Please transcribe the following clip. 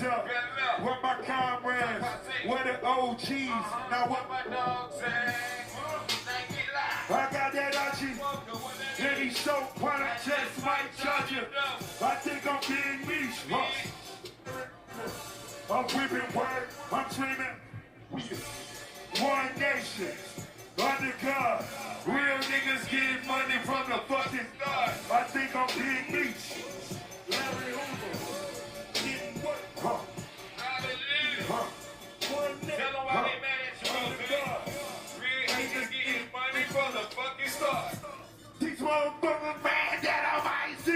hands up. What my comrades, what the OGs, now what my dogs say. I got that Archie, and he's so quiet, I just might judge you. I think I'm being niche, I'm whipping word, I'm dreaming. One nation, under God. Real niggas getting money from the fucking start. I think I'm being